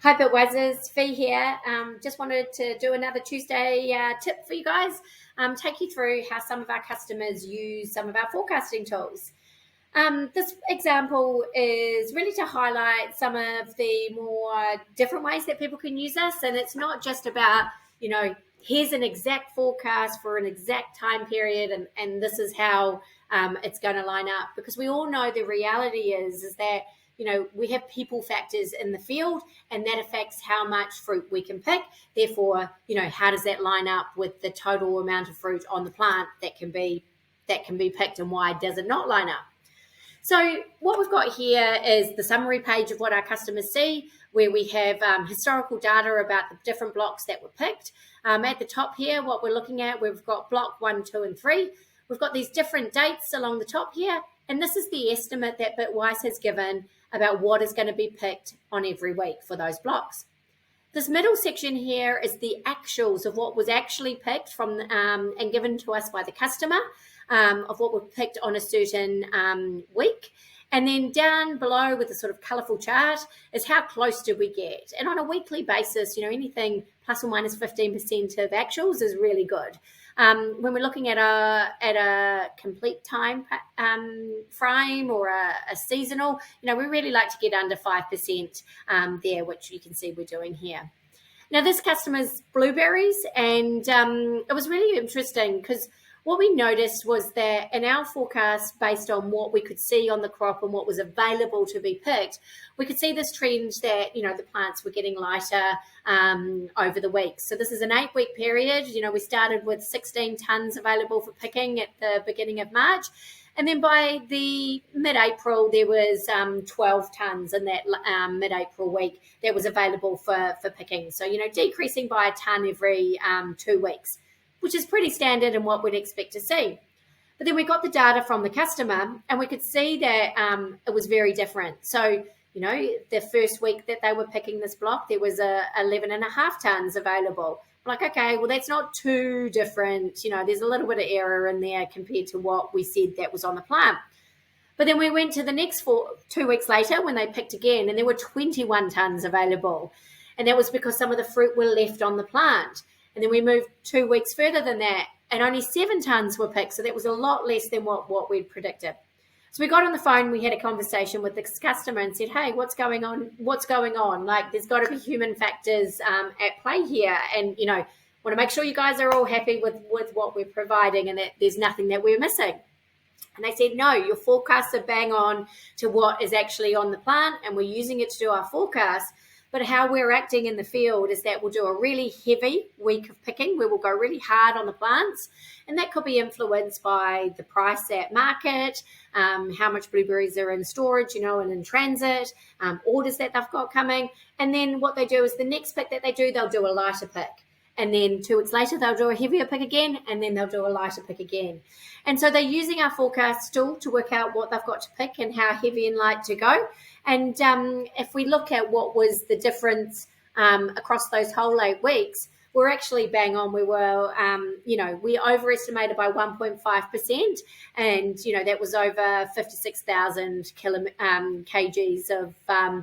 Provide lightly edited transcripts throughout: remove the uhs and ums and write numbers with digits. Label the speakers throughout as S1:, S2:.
S1: Hi Bitwise, Fee here. Just wanted to do another Tuesday tip for you guys. Take you through how some of our customers use some of our forecasting tools. This example is really to highlight some of the more different ways that people can use us. And it's not just about, here's an exact forecast for an exact time period and this is how it's going to line up. Because we all know the reality is that we have people factors in the field and that affects how much fruit we can pick. Therefore, how does that line up with the total amount of fruit on the plant that can be picked, and why does it not line up? So what we've got here is the summary page of what our customers see, where we have historical data about the different blocks that were picked. At the top here, what we're looking at, we've got block 1, 2, and 3. We've got these different dates along the top here, and this is the estimate that Bitwise has given about what is going to be picked on every week for those blocks. This middle section here is the actuals of what was actually picked from and given to us by the customer, of what was picked on a certain week. And then down below with the sort of colourful chart is how close did we get. And on a weekly basis, anything plus or minus 15% of actuals is really good. When we're looking at a complete time frame or a seasonal, we really like to get under 5% there, which you can see we're doing here. Now, this customer's blueberries, and it was really interesting because what we noticed was that in our forecast, based on what we could see on the crop and what was available to be picked, we could see this trend that, the plants were getting lighter over the weeks. So this is an 8-week period. We started with 16 tonnes available for picking at the beginning of March. And then by the mid-April, there was 12 tonnes in that mid-April week that was available for picking. So, decreasing by a tonne every 2 weeks, which is pretty standard and what we'd expect to see. But then we got the data from the customer and we could see that it was very different. So, the first week that they were picking this block, there was 11.5 tonnes available. I'm like, okay, well, that's not too different. There's a little bit of error in there compared to what we said that was on the plant. But then we went to the next 2 weeks later when they picked again, and there were 21 tonnes available. And that was because some of the fruit were left on the plant. And then we moved 2 weeks further than that, and only 7 tonnes were picked. So that was a lot less than what we'd predicted. So we got on the phone, we had a conversation with this customer and said, hey, what's going on? Like, there's got to be human factors at play here. And, want to make sure you guys are all happy with what we're providing and that there's nothing that we're missing. And they said, no, your forecasts are bang on to what is actually on the plant, and we're using it to do our forecast. But how we're acting in the field is that we'll do a really heavy week of picking where we'll go really hard on the plants. And that could be influenced by the price at market, how much blueberries are in storage, and in transit, orders that they've got coming. And then what they do is the next pick that they do, they'll do a lighter pick. And then 2 weeks later, they'll do a heavier pick again, and then they'll do a lighter pick again. And so they're using our forecast tool to work out what they've got to pick and how heavy and light to go. And if we look at what was the difference across those whole 8 weeks, we're actually bang on. We were, we overestimated by 1.5%, and that was over 56,000 kgs of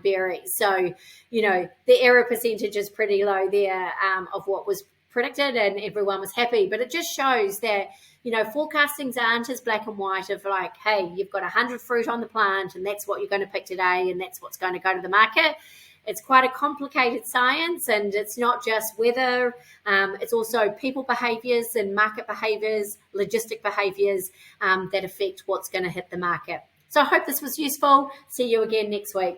S1: berries. So the error percentage is pretty low there of what was predicted, and everyone was happy. But it just shows that forecastings aren't as black and white of like, hey, you've got 100 fruit on the plant and that's what you're going to pick today and that's what's going to go to the market. It's quite a complicated science, and it's not just weather. It's also people behaviours and market behaviours, logistic behaviours that affect what's going to hit the market. So I hope this was useful. See you again next week.